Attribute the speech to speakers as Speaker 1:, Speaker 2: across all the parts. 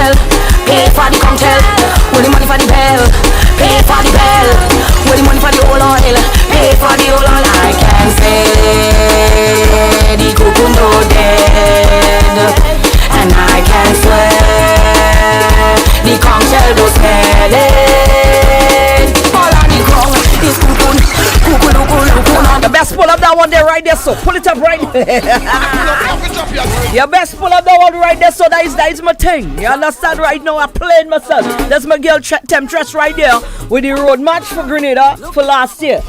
Speaker 1: tell. Pay for the come tell. Where the money for the bell? Pay for the bell. Where the money for the whole oil? Pay for the whole oil. I can say the cuckoo no dead, and I can swear the conch shell do smell it. All on the ground is cuckoo, cuckoo, cuckoo.
Speaker 2: The best pull up that one there right there, so pull it up right there. Your best pull up that one right there, so that is my thing. You understand? Right now I'm playing myself. That's my girl Temptress right there with the road match for Grenada for last year.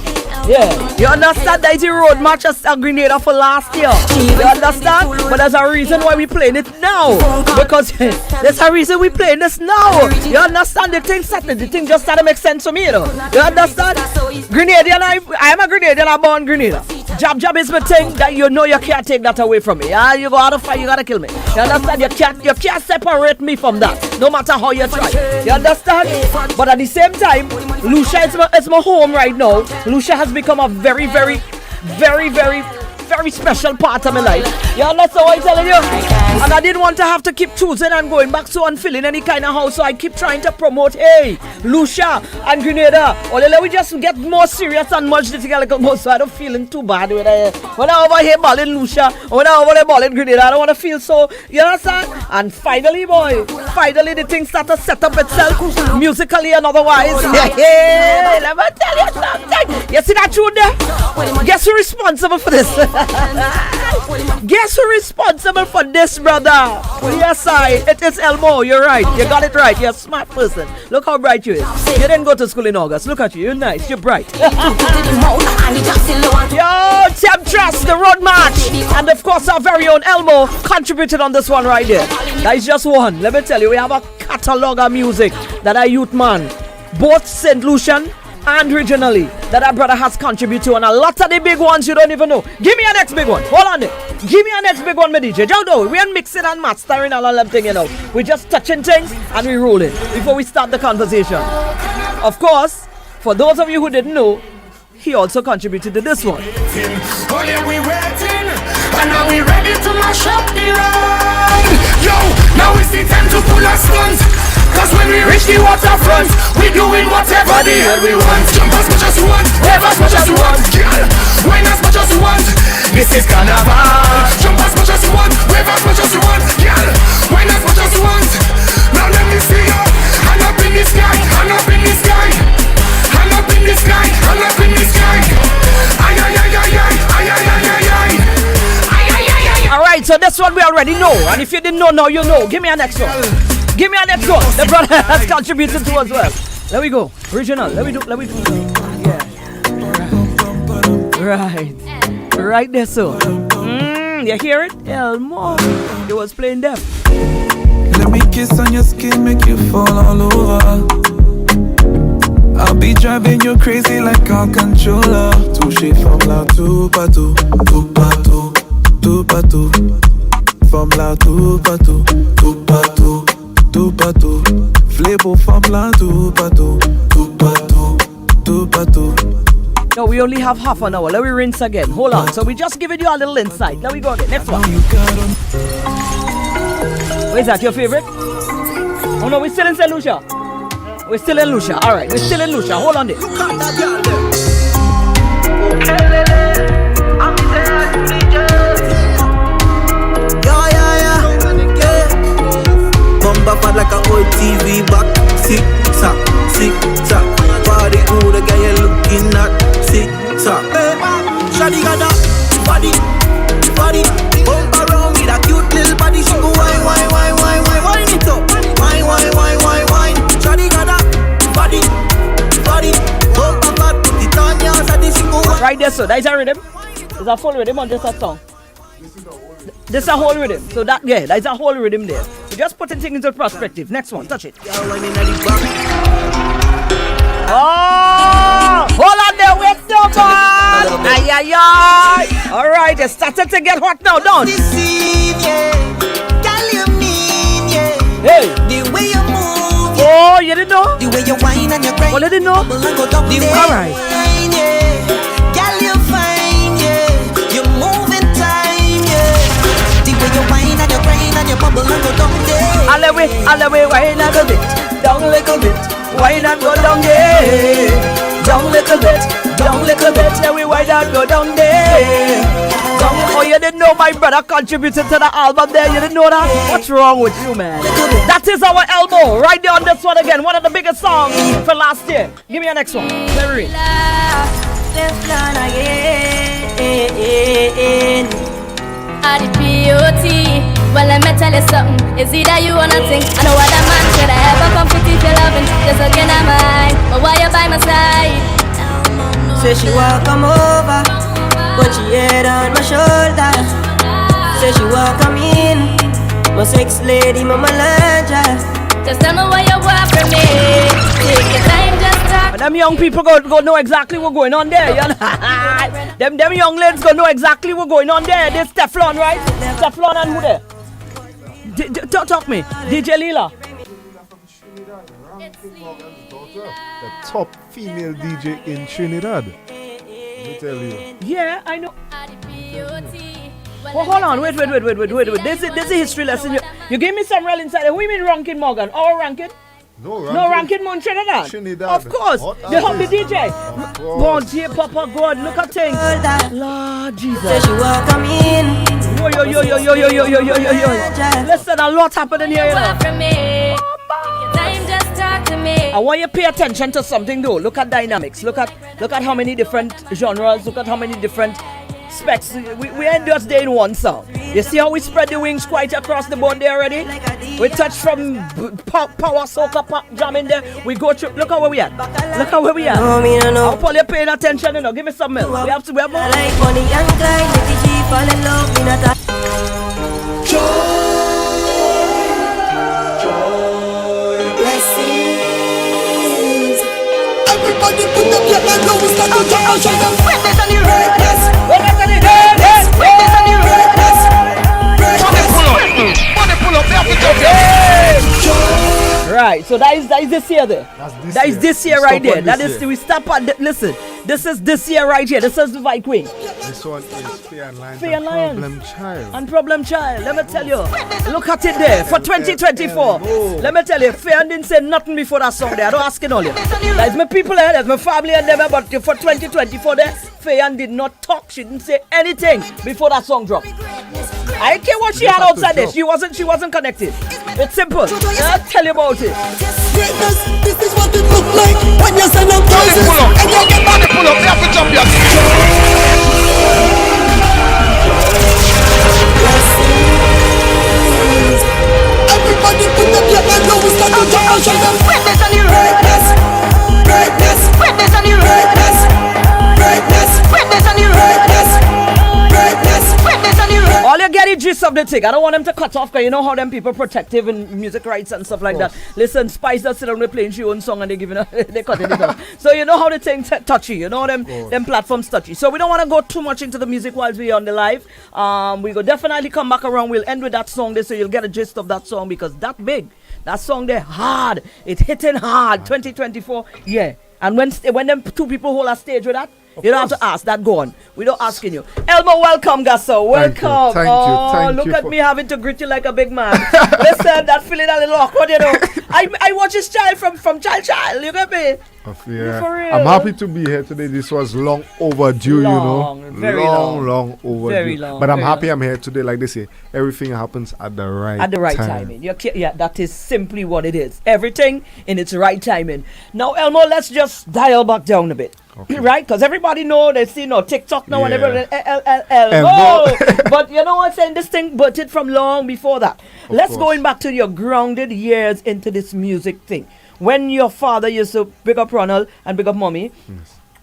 Speaker 2: Yeah, you understand? That is the road match at Grenada for last year. You understand? But there's a reason why we playing it now. Because there's a reason we playing this now. You understand? The thing just started to make sense to me, you know. You understand? Grenadian, I am a Grenadian, I'm born Grenada. Jab is my thing that you know you can't take that away from me. Yeah, you go out of fight, you gotta kill me. You understand? You can't separate me from that, no matter how you try. You understand? But at the same time, Lucia is my home right now. Lucia has become a very, very, very, very, very special part of my life. You understand what I'm telling you? And I didn't want to have to keep choosing and going back so and filling any kind of house, so I keep trying to promote, hey, Lucia and Grenada. Or let me just get more serious and much this little more, so I don't feeling too bad when I over here balling Lucia, or when I over there balling Grenada. I don't want to feel so, you understand? And finally, boy, the thing started to set up itself musically and otherwise. Hey, let me tell you something. You see that tune there? Guess who's responsible for this? Guess who's responsible for this, brother? Yes, it is Elmo. You're right. You got it right. You're a smart person. Look how bright you is. You didn't go to school in August. Look at you. You're nice. You're bright. Yo, Temptress, the road march. And of course, our very own Elmo contributed on this one right there. That is just one. Let me tell you, we have a catalog of music that our youth man, both St. Lucian and regionally, that our brother has contributed to, and a lot of the big ones you don't even know. Give me a next big one. Hold on there. Give me a next big one, my DJ. Don't know. We ain't mixing and mastering all of them thing, you know. We're just touching things and we rolling before we start the conversation. Of course, for those of you who didn't know, he also contributed to this one.
Speaker 3: Oh yeah, we waiting, and now we ready to mash up the road. Yo, now it's the time to pull our stunts. Cause when we reach the waterfront, we doing whatever the hell we want. Jump as much as you want, wave as much as you want, girl, wine as much as you want. This is carnival. Jump as much as you want, wave as much as you want, girl, wine as much as you want. Now let me see you, hand up in the sky, hand up in the sky, hand up in the sky, hand up in the sky. Ay ay ay ay ay ay ay ay ay.
Speaker 2: Alright, so this one we already know, and if you didn't know now, you know. Give me a next one. Give me a next one. The brother has contributed to as well. There we go. Original. Let me do. Yeah. Right there, so. You hear it? Elmo. He was playing them.
Speaker 4: Let me kiss on your skin, make you fall all over. I'll be driving you crazy like a controller. Touché from là tout partout, tout partout, tout partout. From là tout partout, tout partout. Tout partout, flébo femme là, tout partout, tout partout, tout partout.
Speaker 2: No, we only have half an hour. Let me rinse again. Hold on. So we just giving you a little insight. Let me go again. Next one. Where's that? Your favorite? Oh no, we're still in St. Lucia. We're still in Lucia. All right, we're still in Lucia. Hold on there.
Speaker 5: Bumper like an old TV back. Tick tock, tick tock. Body good, the guy you looking at. Tick tock. Shawty got that body. Bump around with a cute little body. She go wine, wine, wine, wine, wine, wine it up. Wine, wine, wine, wine, wine. Shawty got that body. Bump up, put it on your side. She go wine.
Speaker 2: Right there, so that is a rhythm. Is a full rhythm on just a song? This is a whole rhythm. So that is a whole rhythm there. We're just putting things into perspective. Next one, touch it. Oh, hold on there, wait so bad. Ay, ay, ay. All right, it started to get hot now, don't? Hey.
Speaker 5: The way you move,
Speaker 2: oh, you didn't know?
Speaker 5: The way you whine and you grind.
Speaker 2: Well, you didn't know? All right.
Speaker 5: Girl, you fine, yeah. You move in time, yeah. The way you whine and you grind and you bubble and go down there.
Speaker 2: I'll wind and go down there. Down little bit, then we wind and go down there. Oh, you didn't know my brother contributed to the album there? You didn't know that? What's wrong with you, man? That is our Elmo, right there on this one again. One of the biggest songs for last year. Give me your next one. Mareen.
Speaker 6: Well, let me tell you something. It's either you or nothing. I know what a man should I ever come fit if you're loving. Just again, I'm mine. But why you by my side?
Speaker 7: Say she want come over, but she head on my shoulder. Say she want come in, my sex lady, my Malanja.
Speaker 6: Just tell me what you want from me. Take your time, just talk.
Speaker 2: Them young people go know exactly what's going on there. You know? them young ladies go know exactly what's going on there. There's Teflon, right? Teflon and who there? Talk me. DJ Lila.
Speaker 8: The top female DJ in Trinidad. Let me tell you.
Speaker 2: Yeah, I know. Well, hold on. Wait. This is a history lesson. You gave me some real insight. Who you mean Rankin Morgan? Our Rankin? No, Rankin Moon Trinidad. Of course. They help the DJ. God, dear Papa God, look at things. Lord Jesus.
Speaker 7: Say she want come in.
Speaker 2: Yo. Listen, a lot happening here, you know. I want you to pay attention to something though. Look at dynamics. Look at how many different genres. Look at how many different specs. We ain't just there in one song. You see how we spread the wings quite across the board there already? We touch from power soca pop jam in there. We go through. Look at where we at. I'll pull you paying attention, you know. Give me some milk. We have more.
Speaker 7: I like Bonnie and Clyde, make the G fall in love, me not a
Speaker 3: Everybody put up your hand, now we start to jump and shine them. Witness on your redness. Witness on your redness. Money pull up, they have to jump here.
Speaker 2: Right, so that is this year there. That is this year right there. That is, we stop at, listen, this is this year right here. This is the Vibe Queen.
Speaker 8: This one is Fair and Lion.
Speaker 2: Fair and Lion.
Speaker 8: Problem Child.
Speaker 2: And Problem Child. Let me tell you. Look at it there for 2024. Let me tell you, Fair didn't say nothing before that song there. I don't ask it all you. There's my people there, there's my family and them, but for 2024 there, Fair did not talk. She didn't say anything before that song dropped. I don't care what she had outside there. She wasn't connected. It's simple. I'll tell you about it.
Speaker 3: Greatness, this is what it look like when you send up voices and you get money pull up, they have to jump here. Everybody put up your hand, now we start to jump and shine them. Witness on your greatness. Witness on your greatness. Witness on your greatness. Witness on your greatness.
Speaker 2: All you get is gist of the thing. I don't want them to cut off because you know how them people protective in music rights and stuff like that. Listen, Spice does sit down with playing she own song and they giving they cutting it off. So you know how the thing touchy. You know them platforms touchy. So we don't want to go too much into the music while we're on the live. We go definitely come back around. We'll end with that song there so you'll get a gist of that song because that big. That song there hard. It's hitting hard. 2024. Yeah. And when them two people hold a stage with that, you don't have to ask. That go on. We don't asking you. Elmo, welcome, Gasso. Welcome.
Speaker 8: Thank you.
Speaker 2: Look at me having to greet you like a big man. Listen, that feeling a little awkward, you know. I watch his child from child. You get me?
Speaker 8: Yeah.
Speaker 2: For real.
Speaker 8: I'm happy to be here today. This was long overdue,
Speaker 2: Very
Speaker 8: long overdue.
Speaker 2: Very long.
Speaker 8: But I'm happy I'm here today. Like they say, everything happens at the right timing.
Speaker 2: Yeah, that is simply what it is. Everything in its right timing. Now, Elmo, let's just dial back down a bit. Okay. Right? Because everybody know, they see TikTok now and everybody Elmo. But you know what I'm saying? This thing butted from long before that. Let's going back to your grounded years into this music thing. When your father used to pick up Ronald and pick up mommy,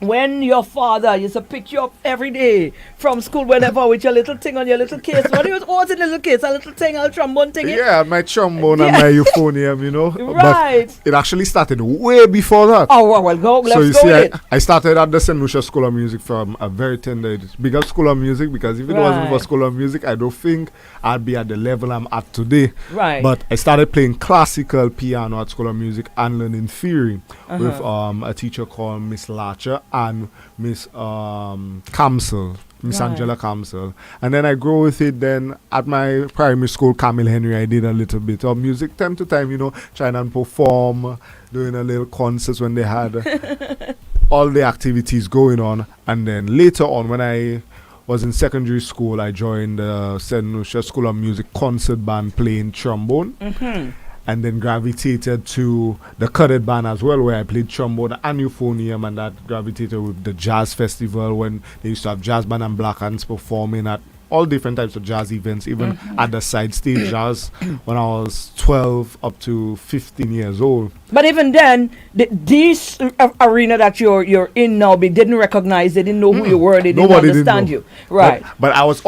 Speaker 2: when your father used to pick you up every day from school, whenever with your little thing on your little case. What it was always in the little case, a little thing, a trombone thing.
Speaker 8: Yeah, my trombone and my euphonium, you know.
Speaker 2: Right.
Speaker 8: But it actually started way before that.
Speaker 2: Oh, well, let's go with it.
Speaker 8: I started at the St. Lucia School of Music from a very tender age. Big up School of Music because if it wasn't for School of Music, I don't think I'd be at the level I'm at today.
Speaker 2: Right.
Speaker 8: But I started playing classical piano at School of Music and learning theory with a teacher called Miss Larcher and Miss Kamsel. Miss Angela Kamsel. And then I grew with it. Then at my primary school, Camille Henry, I did a little bit of music. Time to time, trying and perform, doing a little concerts when they had all the activities going on. And then later on, when I was in secondary school, I joined the St. Lucia School of Music concert band playing trombone. And then gravitated to the cadet band as well, where I played trombone and euphonium, and that gravitated with the jazz festival when they used to have jazz band and black hands performing at all different types of jazz events, even at the side stage jazz when I was 12 up to 15 years old.
Speaker 2: But even then, these arena that you're in now, they didn't recognize, they didn't know who you were, they didn't understand you. Right.
Speaker 8: But I was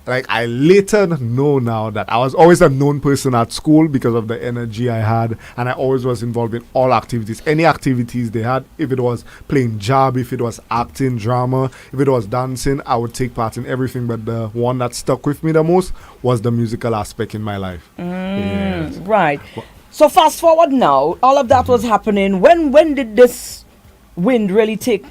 Speaker 8: I later know now that I was always a known person at school because of the energy I had, and I always was involved in all activities. Any activities they had, if it was playing job, if it was acting, drama, if it was dancing, I would take part in everything. But the one that stuck with me the most was the musical aspect in my life. Yes.
Speaker 2: Right. So fast forward now, all of that was happening. When did this wind really take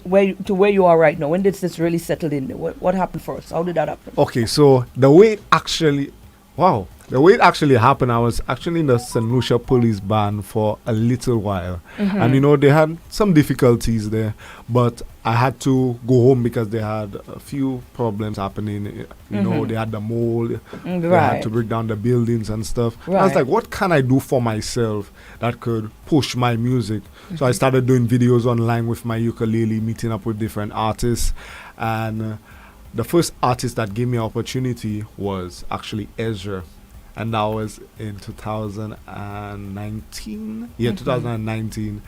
Speaker 2: where you are right now? When did this really settle in? What happened first? How did that happen?
Speaker 8: Okay, so the way it actually happened, I was actually in the St. Lucia police band for a little while. And they had some difficulties there, but I had to go home because they had a few problems happening. They had the mold, they had to break down the buildings and stuff. I was like, what can I do for myself that could push my music? So I started doing videos online with my ukulele, meeting up with different artists. And the first artist that gave me an opportunity was actually Ezra. And that was in 2019. 2019.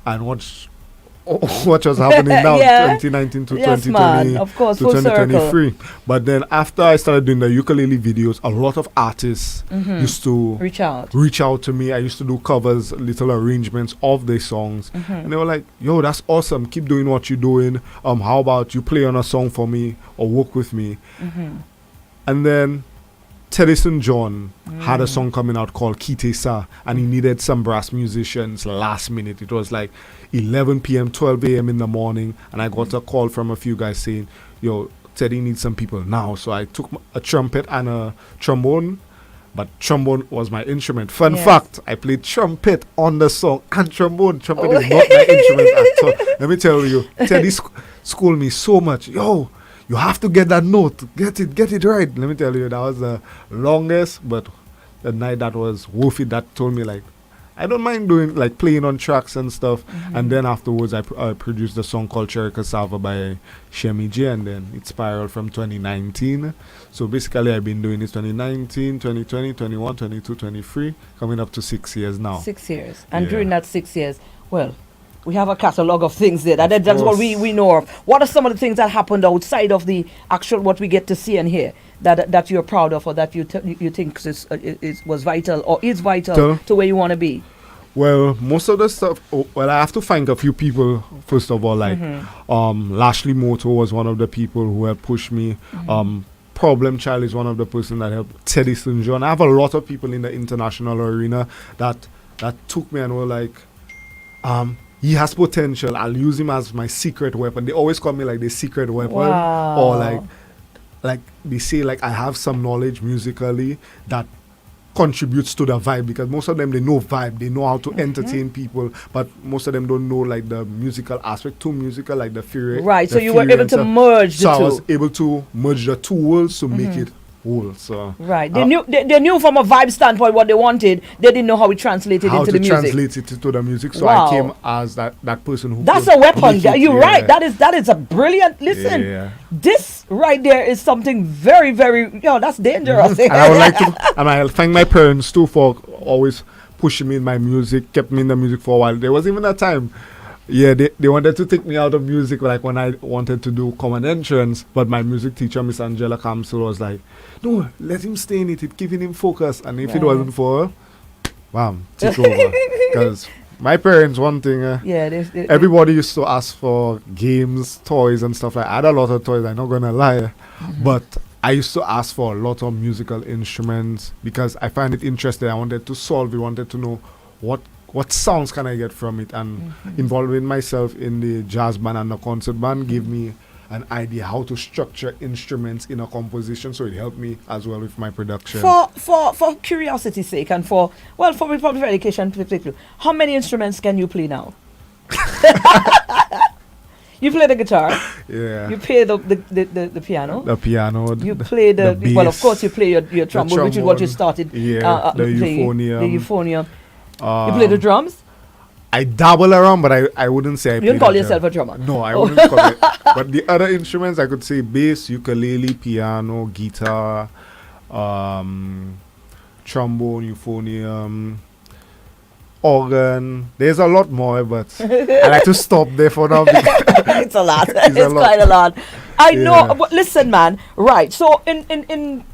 Speaker 8: And what was happening now, 2019 to 2020,
Speaker 2: man, of course,
Speaker 8: to
Speaker 2: full
Speaker 8: 2023.
Speaker 2: circle.
Speaker 8: But then after I started doing the ukulele videos, a lot of artists used to
Speaker 2: reach out
Speaker 8: to me. I used to do covers, little arrangements of the songs. And they were like, yo, that's awesome. Keep doing what you're doing. How about you play on a song for me or work with me? And then Teddy St. John had a song coming out called Kite Sa, and he needed some brass musicians last minute. It was like 11 p.m., 12 a.m. in the morning, and I got a call from a few guys saying, yo, Teddy needs some people now. So I took a trumpet and a trombone, but trombone was my instrument. Fun fact, I played trumpet on the song and trombone. Trumpet is not my instrument at all. Let me tell you, Teddy schooled me so much. Yo, you have to get that note. Get it right. Let me tell you, that was the longest, but the night that was worth it. That told me, like, I don't mind doing, like, playing on tracks and stuff. And then afterwards, I produced a song called Cherry Cassava by Shemi J, and then it spiraled from 2019. So basically, I've been doing this 2019, 2020, 21, 22, 23, coming up to 6 years now.
Speaker 2: 6 years. And during that 6 years, well, we have a catalogue of things there. That's what we know of. What are some of the things that happened outside of the actual what we get to see and hear that you're proud of, or that you think was vital or is vital to where you want to be?
Speaker 8: Well, most of the stuff. I have to thank a few people. First of all, like Lashley Moto was one of the people who helped push me. Problem Child is one of the person that helped. Teddy St. John. I have a lot of people in the international arena that took me and were like, he has potential. I'll use him as my secret weapon. They always call me like the secret weapon.
Speaker 2: Wow.
Speaker 8: Or like they say, like, I have some knowledge musically that contributes to the vibe, because most of them, they know vibe, they know how to entertain people, but most of them don't know, like, the musical aspect, too musical, like the theory.
Speaker 2: Right, so you were able to merge the two.
Speaker 8: So I was able to merge the two worlds to make it whole. So
Speaker 2: right, they knew from a vibe standpoint what they wanted. They didn't know how it translated into the music.
Speaker 8: How to translate it into the music. So I came as that person who.
Speaker 2: That's a weapon. You're right. That is a brilliant. Listen, this right there is something very, very. That's dangerous.
Speaker 8: And I would like to, and I thank my parents too for always pushing me in my music, kept me in the music for a while. There was even a time. Yeah, they wanted to take me out of music, like when I wanted to do common entrance, but my music teacher, Miss Angela Kamsel, was like, no, let him stay in it, giving him focus. And if it wasn't for her, bam, take over. Because my parents, one thing, everybody used to ask for games, toys and stuff like that. I had a lot of toys, I'm not going to lie. But I used to ask for a lot of musical instruments because I find it interesting. I wanted to solve it, wanted to know what sounds can I get from it, and involving myself in the jazz band and the concert band gave me an idea how to structure instruments in a composition, so it helped me as well with my production.
Speaker 2: For curiosity's sake, and for public education particularly, how many instruments can you play now? You play the guitar.
Speaker 8: Yeah.
Speaker 2: You play the piano.
Speaker 8: The piano.
Speaker 2: You play the
Speaker 8: bass,
Speaker 2: well, of course, you play your trombone, which is what you started.
Speaker 8: Yeah. The
Speaker 2: playing,
Speaker 8: euphonium.
Speaker 2: The euphonium. You play the drums.
Speaker 8: I dabble around, but I wouldn't say I play.
Speaker 2: You don't call
Speaker 8: the
Speaker 2: yourself
Speaker 8: drum.
Speaker 2: a drummer.
Speaker 8: No, I wouldn't call it. But the other instruments, I could say bass, ukulele, piano, guitar, trombone, euphonium, organ. There's a lot more, but I like to stop there for now.
Speaker 2: It's a lot. It's quite a lot. I know. But listen, man. Right. So in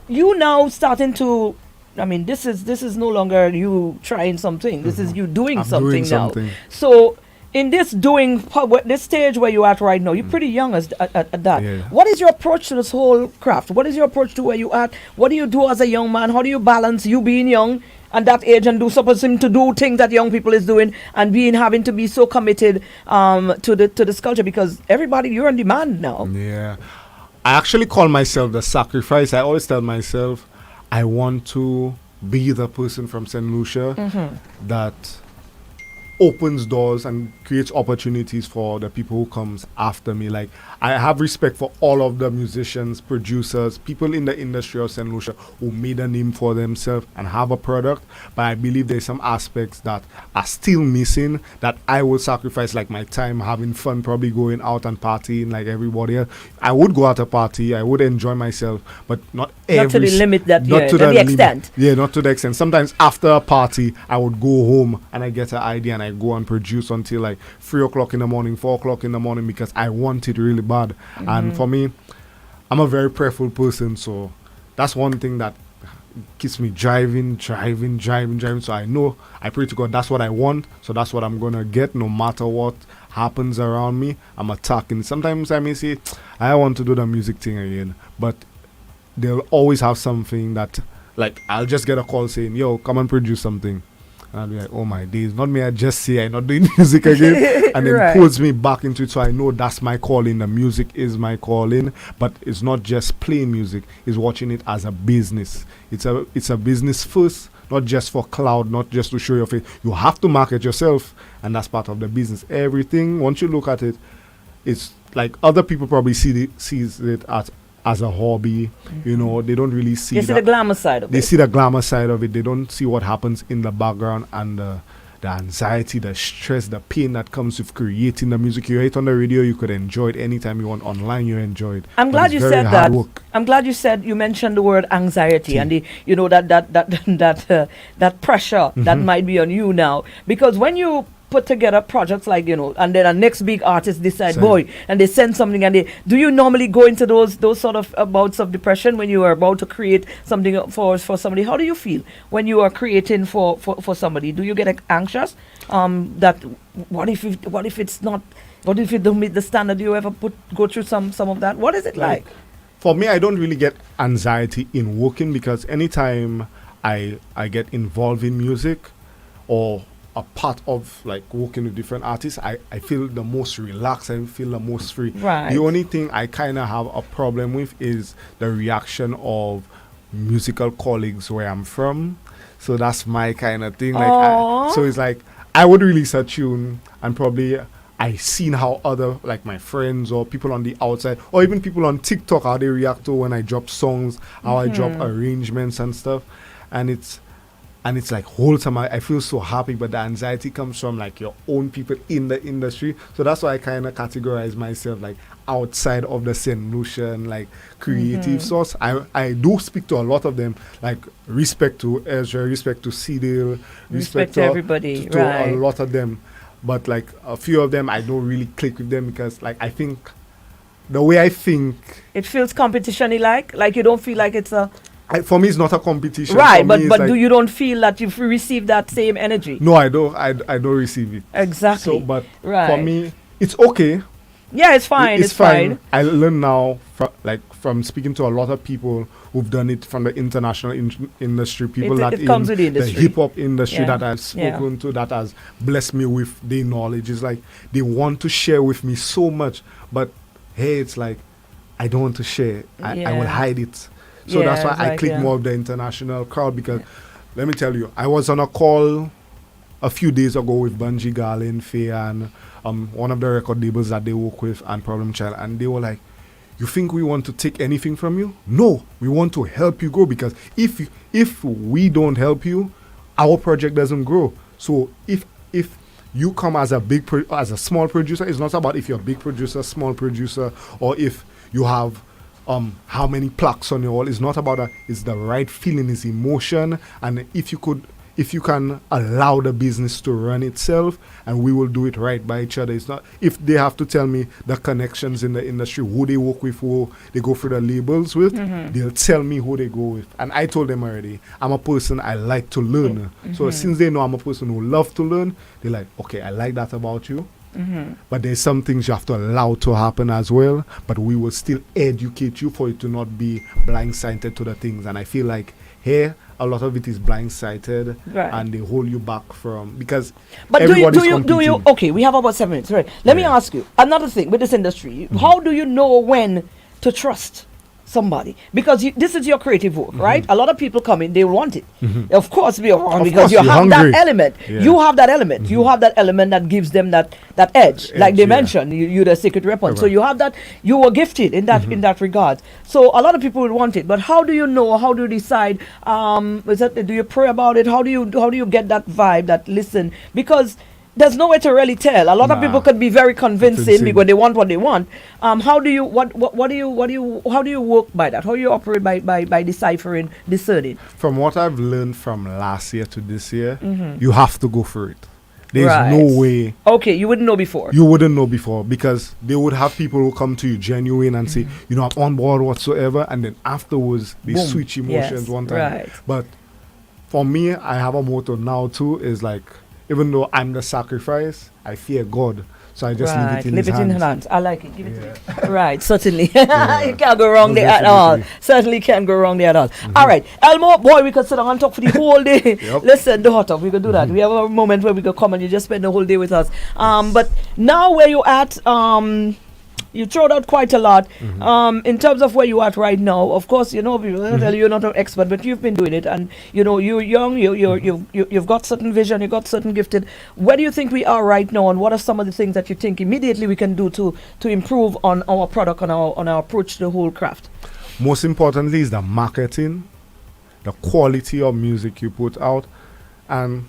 Speaker 2: you now starting to. I mean, this is no longer you trying something. This is you doing something now. So in this this stage where you're at right now, you're pretty young at that.
Speaker 8: Yeah.
Speaker 2: What is your approach to this whole craft? What is your approach to where you at? What do you do as a young man? How do you balance you being young and that age and supposing to do things that young people is doing and having to be so committed to this culture, because everybody, you're on demand now.
Speaker 8: Yeah. I actually call myself the sacrifice. I always tell myself I want to be the person from St. Lucia that opens doors and creates opportunities for the people who comes after me. Like, I have respect for all of the musicians, producers, people in the industry of St. Lucia who made a name for themselves and have a product, but I believe there's some aspects that are still missing that I will sacrifice, like my time having fun, probably going out and partying like everybody else. I would go out to party, I would enjoy myself, but not
Speaker 2: to the limit that,
Speaker 8: not to
Speaker 2: the extent.
Speaker 8: Yeah, not to the extent. Sometimes after a party, I would go home and I get an idea and I go and produce until like 3 o'clock in the morning, 4 o'clock in the morning, because I want it really bad. And for me, I'm a very prayerful person, so that's one thing that keeps me driving. So I know, I pray to God, that's what I want, so that's what I'm gonna get, no matter what happens around me. I'm attacking. Sometimes I may say, I want to do the music thing again, but they'll always have something that, like, I'll just get a call saying, yo, come and produce something. And I'll be like, oh my days, not me, I just say I'm not doing music again. And it pulls me back into it, so I know that's my calling. The music is my calling, but it's not just playing music, it's watching it as a business. It's a business first, not just for cloud, not just to show your face. You have to market yourself, and that's part of the business. Everything, once you look at it, it's like other people probably sees it as a hobby, you know, they don't really see
Speaker 2: the glamour side of it.
Speaker 8: They see the glamour side of it. They don't see what happens in the background and the anxiety, the stress, the pain that comes with creating the music. You hear it on the radio, you could enjoy it anytime you want. Online, you enjoy it.
Speaker 2: I'm glad you said that. I'm glad you mentioned the word anxiety and that pressure that might be on you now, because when you put together projects like, you know, and then a next big artist decide, and they send something, and do you normally go into those sort of bouts of depression when you are about to create something for somebody? How do you feel when you are creating for somebody? Do you get anxious? That what if it don't meet the standard? Do you ever go through some of that? What is it like?
Speaker 8: For me, I don't really get anxiety in working, because anytime I get involved in music or a part of like working with different artists, I feel the most relaxed, I feel the most free.
Speaker 2: Right.
Speaker 8: The only thing I kind of have a problem with is the reaction of musical colleagues where I'm from. So that's my kind of thing. So it's like, I would release a tune and probably I seen how other, like my friends or people on the outside or even people on TikTok, how they react to when I drop songs, how I drop arrangements and stuff. And it's like wholesome. I feel so happy, but the anxiety comes from like your own people in the industry. So that's why I kind of categorize myself like outside of the St. Lucian like creative source. I do speak to a lot of them, like respect to Ezra, respect to Cedil, respect to everybody, to a lot of them. But like a few of them, I don't really click with them because like I think the way I think,
Speaker 2: it feels competition-y like you don't feel like it's a.
Speaker 8: For me, it's not a competition.
Speaker 2: Right, but like, do you don't feel that you've received that same energy?
Speaker 8: No, I don't. I don't receive it.
Speaker 2: Exactly.
Speaker 8: So, but for me, it's okay.
Speaker 2: Yeah, it's fine. It's fine.
Speaker 8: I learn now, from speaking to a lot of people who've done it from the international industry, people that
Speaker 2: comes with the
Speaker 8: the
Speaker 2: industry.
Speaker 8: hip hop industry that I've spoken to, that has blessed me with their knowledge. It's like they want to share with me so much, but hey, it's like I don't want to share. I will
Speaker 2: Yeah.
Speaker 8: hide it. So
Speaker 2: Yeah,
Speaker 8: that's why I
Speaker 2: like,
Speaker 8: click
Speaker 2: yeah.
Speaker 8: more of the international crowd because let me tell you, I was on a call a few days ago with Bungie Garlin, Faye, and one of the record labels that they work with, and Problem Child, and they were like, "You think we want to take anything from you? No, we want to help you grow because if we don't help you, our project doesn't grow. So if you come as a as a small producer, it's not about if you're a big producer, small producer, or if you have how many plaques on your wall. It's not about that. It's the right feeling, it's emotion, and if you can allow the business to run itself, and we will do it right by each other. It's not if they have to tell me the connections in the industry, who they work with, who they go through the labels with, they'll tell me who they go with. And I told them already, I'm a person I like to learn. So since they know I'm a person who love to learn, they're like, okay, I like that about you. But there's some things you have to allow to happen as well. But we will still educate you for you to not be blindsided to the things. And I feel like here, a lot of it is blindsided,
Speaker 2: Right.
Speaker 8: and they hold you back from because.
Speaker 2: But
Speaker 8: everybody's
Speaker 2: do you
Speaker 8: competing.
Speaker 2: okay, we have about 7 minutes, right? Let me ask you another thing with this industry. How do you know when to trust somebody? Because this is your creative work, right? A lot of people come in, they want it. Of course, we are wrong
Speaker 8: Of
Speaker 2: because
Speaker 8: course,
Speaker 2: you
Speaker 8: you're
Speaker 2: have that
Speaker 8: hungry.
Speaker 2: element.
Speaker 8: Yeah.
Speaker 2: You have that element. You have that element that gives them that edge. Like they
Speaker 8: yeah.
Speaker 2: mentioned, you're the secret weapon. So
Speaker 8: Correct.
Speaker 2: you have that. You were gifted in that regard. So a lot of people will want it. But how do you know? How do you decide? Do you pray about it? How do you get that vibe? That listen because. There's no way to really tell. A lot of people could be very convincing because they want what they want. How do you how do you work by that? How do you operate by deciphering, discerning?
Speaker 8: From what I've learned from last year to this year, you have to go for it. There's
Speaker 2: Right.
Speaker 8: no way
Speaker 2: Okay, you wouldn't know before.
Speaker 8: you wouldn't know before because they would have people who come to you genuine and say, you know, I'm on board whatsoever, and then afterwards they
Speaker 2: Boom.
Speaker 8: switch emotions
Speaker 2: Yes,
Speaker 8: one time.
Speaker 2: right.
Speaker 8: But for me, I have a motto now too, is like, even though I'm the sacrifice, I fear God. So I just leave it in
Speaker 2: Leave
Speaker 8: his
Speaker 2: it in
Speaker 8: hands.
Speaker 2: hands. I like it. Give it to me. Right, certainly. You can't go wrong
Speaker 8: Most
Speaker 2: there at all.
Speaker 8: definitely.
Speaker 2: Certainly can't go wrong there at all. All right, Elmo, boy, we could sit down and talk for the whole day. Listen, the hot up, we could do that. We have a moment where we could come and you just spend the whole day with us. But now where you at, you throwed out quite a lot. In terms of where you at right now, of course, you know, people tell you you're not an expert, but you've been doing it, and you know you're young. You've got certain vision. You've got certain gifted. Where do you think we are right now, and what are some of the things that you think immediately we can do to improve on our product, on our approach to the whole craft?
Speaker 8: Most importantly is the marketing, the quality of music you put out, and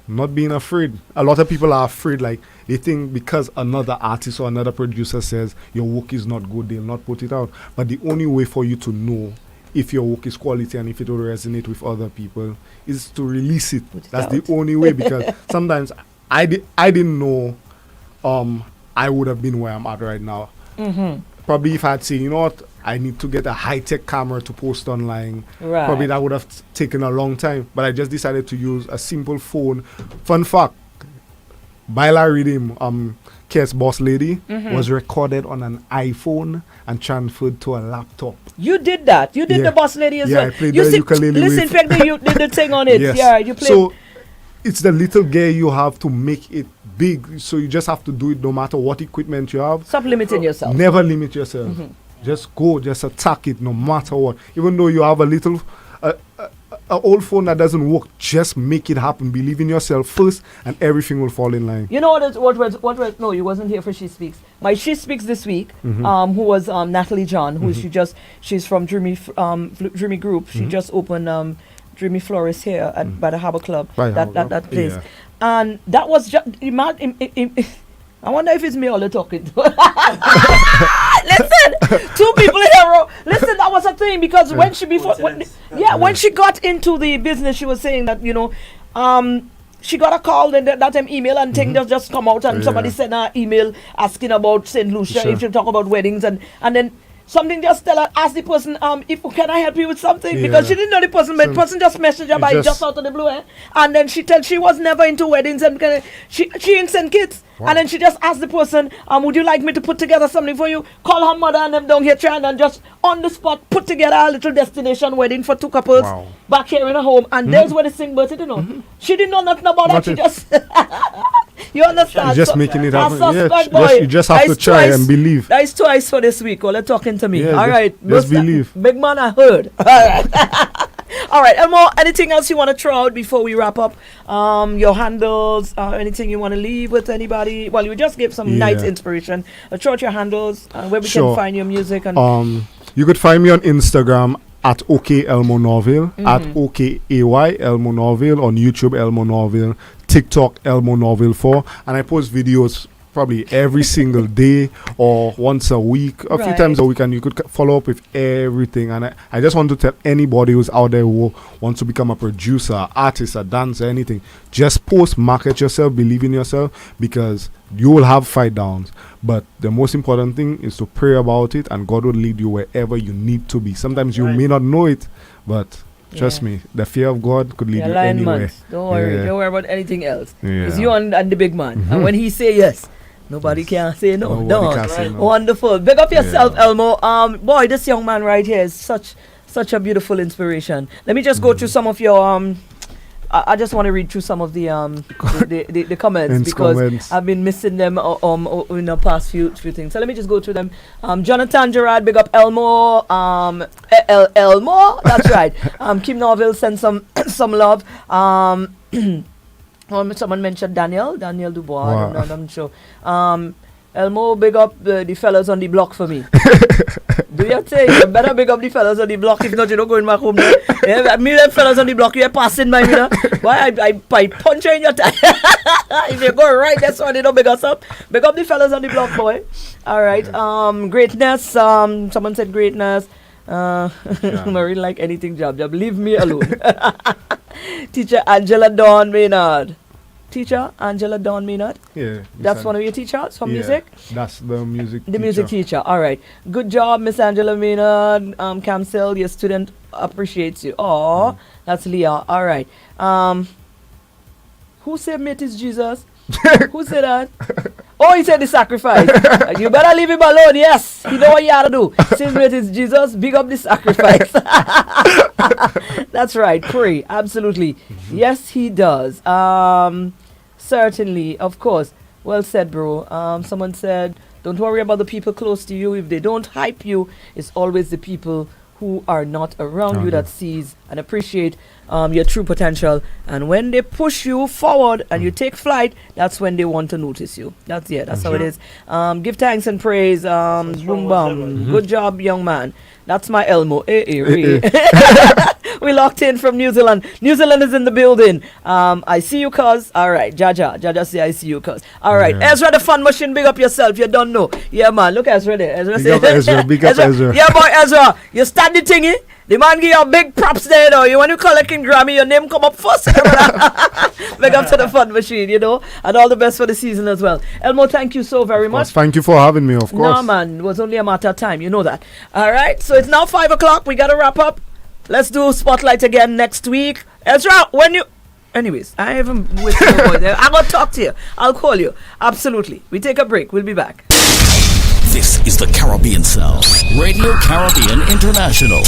Speaker 8: not being afraid. A lot of people are afraid, like they think because another artist or another producer says your work is not good, they'll not put it out. But the only way for you to know if your work is quality and if it will resonate with other people is to release it. That's the only way, because sometimes I didn't know I would have been where I'm at right now. Probably if I had seen, you know what, I need to get a high-tech camera to post online.
Speaker 2: Right.
Speaker 8: Probably that would have taken a long time. But I just decided to use a simple phone. Fun fact, Baila Rhythm, Kes Boss Lady, was recorded on an iPhone and transferred to a laptop.
Speaker 2: You did that. You did
Speaker 8: Yeah.
Speaker 2: the boss lady as
Speaker 8: Yeah,
Speaker 2: well.
Speaker 8: I played
Speaker 2: You
Speaker 8: the
Speaker 2: see-
Speaker 8: ukulele
Speaker 2: Listen,
Speaker 8: with-
Speaker 2: in fact, you did the thing on it.
Speaker 8: Yes.
Speaker 2: Yeah, you played.
Speaker 8: So it's the little gear you have to make it big. So you just have to do it no matter what equipment you have.
Speaker 2: Stop limiting yourself.
Speaker 8: Never limit yourself. Just go, just attack it no matter what. Even though you have a little a old phone that doesn't work, just make it happen. Believe in yourself first and everything will fall in line.
Speaker 2: You know what? No, you wasn't here for She Speaks. My She Speaks this week, who was Natalie John, who she's from Dreamy Group. She just opened Dreamy Florist here by the Harbour Club.
Speaker 8: Right,
Speaker 2: that place,
Speaker 8: yeah.
Speaker 2: and that was just. I wonder if it's me all the talking. Listen, two people in a row. Listen, that was a thing because when she when she got into the business, she was saying that she got a call and that time email and thing just come out and somebody sent her email asking about St. Lucia if she talk about weddings and then something just ask the person if can I help you with something because she didn't know the person but the person just messaged her by just out of the blue and then she was never into weddings and she didn't send kids. Wow. And then she just asked the person, would you like me to put together something for you? Call her mother and them down here trying and just on the spot put together a little destination wedding for two couples back here in her home. And there's where the sing bird, you know. She didn't know nothing about that. She just You understand?
Speaker 8: You're just making it happen.
Speaker 2: You
Speaker 8: just have to try and believe.
Speaker 2: That is twice for this week. Well, they're talking to me.
Speaker 8: Yeah,
Speaker 2: all right.
Speaker 8: Just believe.
Speaker 2: Big man, I heard. All right. All right, Elmo, anything else you want to throw out before we wrap up? Your handles, anything you want to leave with anybody? Well, you just gave some nice inspiration. Throw out your handles, where we can find your music. And
Speaker 8: you could find me on Instagram at OK Elmo Norville, at OKAY Elmo Norville, on YouTube Elmo Norville, TikTok Elmo Norville 4, and I post videos probably every single day or once a week, a few times a week, and you could follow up with everything. And I just want to tell anybody who's out there who wants to become a producer, artist, a dancer, anything, just post, market yourself, believe in yourself, because you will have fight downs, but the most important thing is to pray about it, and God will lead you wherever you need to be. Sometimes you may not know it, but trust me, the fear of God could lead you anywhere.
Speaker 2: Don't worry about anything else. It's you and the big man. And when he say yes, nobody can say no. Wonderful. Big up yourself, Elmo. Boy, this young man right here is such a beautiful inspiration. Let me just go through some of your I just want to read through some of the comments because I've been missing them in the past few things. So let me just go through them. Jonathan Gerard, big up Elmo. Elmo, that's right. Kim Norville sent some love. Someone mentioned Daniel Dubois. Wow. I'm sure. Elmo, big up the fellas on the block for me. Do you think you better big up the fellas on the block? If not, you don't go in my home there. Yeah, me them fellas on the block, you're passing by me now. Why I punch you in your tie. If you go right, that's why they don't big us up. Big up the fellas on the block, boy. All right. Greatness. Someone said greatness. Mareen like anything job. Leave me alone. Teacher Angela Dawn Maynard. Yeah. That's one of your teachers from music?
Speaker 8: That's the music teacher.
Speaker 2: Music teacher. All right. Good job, Miss Angela Maynard. Camsel, your student appreciates you. Oh, that's Leah. All right. Who said mate is Jesus? Who said that? Oh, he said the sacrifice. You better leave him alone. Yes, he know what you gotta do. Since mate is Jesus, big up the sacrifice. That's right. Pray. Absolutely. Yes, he does. Certainly, of course. Well said, bro. Someone said, don't worry about the people close to you. If they don't hype you, it's always the people who are not around you that sees and appreciate your true potential. And when they push you forward and you take flight, that's when they want to notice you. That's how it is. Give thanks and praise. Boom bam. Good job, young man. That's my Elmo. We locked in from New Zealand. New Zealand is in the building. I see you, cuz. All right. Jaja say I see you, cuz. All right. Ezra the Fun Machine, big up yourself. You don't know. Yeah, man. Look Ezra there. Ezra say,
Speaker 8: big up Ezra.
Speaker 2: Yeah, boy, Ezra. You stand the thingy. The man give you a big props there, though. You want to collecting Grammy, your name come up first. Big up to the Fun Machine, you know. And all the best for the season as well. Elmo, thank you so very much.
Speaker 8: Thank you for having me, of course.
Speaker 2: No, man. It was only a matter of time. You know that. All right. So it's now 5 o'clock. We got to wrap up. Let's do Spotlight again next week. Ezra, when you... Anyways, I haven't with you boy there. I'm going to talk to you. I'll call you. Absolutely. We take a break. We'll be back.
Speaker 9: This is the Caribbean Sound. Radio Caribbean International.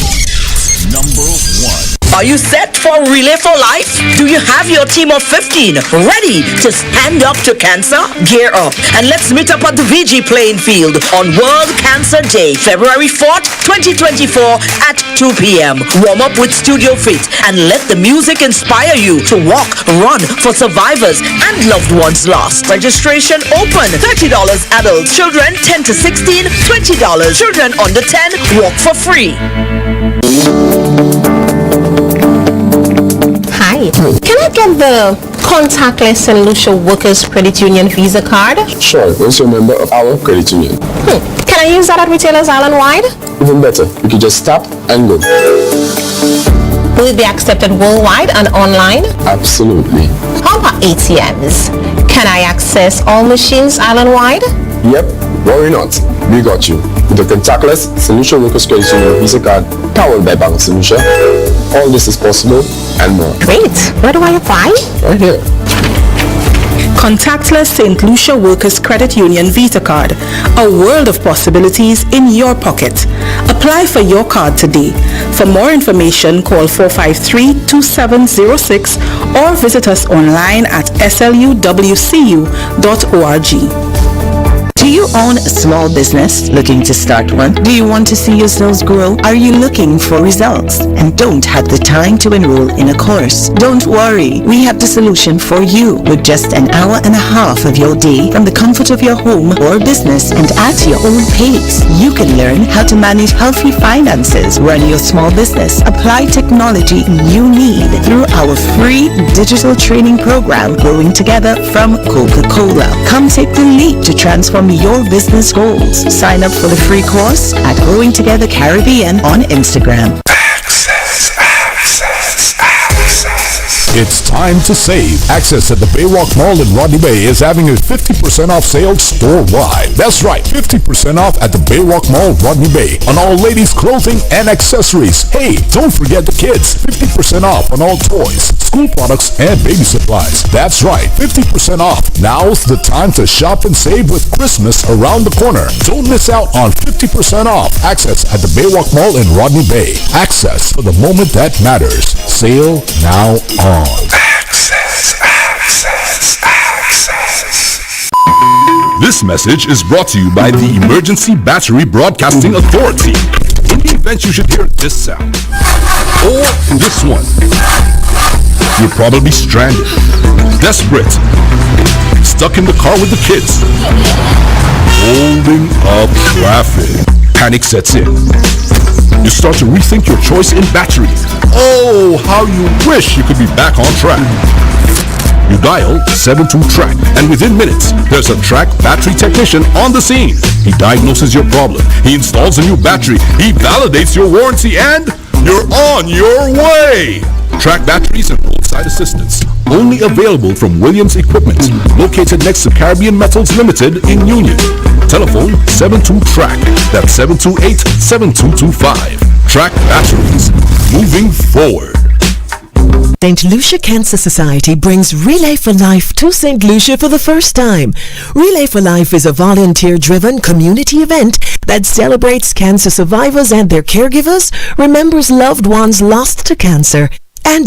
Speaker 9: Number 1.
Speaker 10: Are you set for Relay for Life? Do you have your team of 15 ready to stand up to cancer? Gear up and let's meet up at the VG playing field on World Cancer Day, February 4th, 2024 at 2 p.m. Warm up with Studio Fit and let the music inspire you to walk, run for survivors and loved ones lost. Registration open. $30 adults. Children 10 to 16, $20. Children under 10, walk for free.
Speaker 11: Hi. Can I get the contactless St. Lucia Workers Credit Union Visa card?
Speaker 12: Sure, once you're a member of our credit union.
Speaker 11: Can I use that at retailers island-wide?
Speaker 12: Even better, you can just tap and go.
Speaker 11: Will it be accepted worldwide and online?
Speaker 12: Absolutely.
Speaker 11: How about ATMs? Can I access all machines island-wide?
Speaker 12: Yep, worry not. We got you. With the contactless St. Lucia Workers Credit Union Visa card powered by Bank St. Lucia, all this is possible and more.
Speaker 11: Great. Where do I apply?
Speaker 12: Right here.
Speaker 13: Contactless St. Lucia Workers Credit Union Visa Card. A world of possibilities in your pocket. Apply for your card today. For more information, call 453-2706 or visit us online at sluwcu.org.
Speaker 14: Do you own a small business looking to start one? Do you want to see your sales grow? Are you looking for results and don't have the time to enroll in a course? Don't worry, we have the solution for you. With just an hour and a half of your day from the comfort of your home or business and at your own pace, you can learn how to manage healthy finances, run your small business, apply technology you need through our free digital training program, Growing Together from Coca-Cola. Come take the leap to transform your business goals. Sign up for the free course at Growing Together Caribbean on Instagram.
Speaker 15: It's time to save. Access at the Baywalk Mall in Rodney Bay is having a 50% off sale store-wide. That's right, 50% off at the Baywalk Mall, Rodney Bay on all ladies' clothing and accessories. Hey, don't forget the kids. 50% off on all toys, school products, and baby supplies. That's right, 50% off. Now's the time to shop and save with Christmas around the corner. Don't miss out on 50% off. Access at the Baywalk Mall in Rodney Bay. Access for the moment that matters. Sale now on.
Speaker 16: This message is brought to you by the Emergency Battery Broadcasting Authority. In the event you should hear this sound, or this one, you're probably stranded, desperate, stuck in the car with the kids, holding up traffic. Panic sets in. You start to rethink your choice in battery. Oh, how you wish you could be back on track. You dial 72-TRACK, and within minutes, there's a TRACK battery technician on the scene. He diagnoses your problem. He installs a new battery. He validates your warranty, and you're on your way. TRACK batteries and roadside assistance. Only available from Williams Equipment, located next to Caribbean Metals Limited in Union. Telephone 72-TRACK. That's 728-7225. TRACK batteries. Moving forward.
Speaker 17: St. Lucia Cancer Society brings Relay for Life to St. Lucia for the first time. Relay for Life is a volunteer-driven community event that celebrates cancer survivors and their caregivers, remembers loved ones lost to cancer,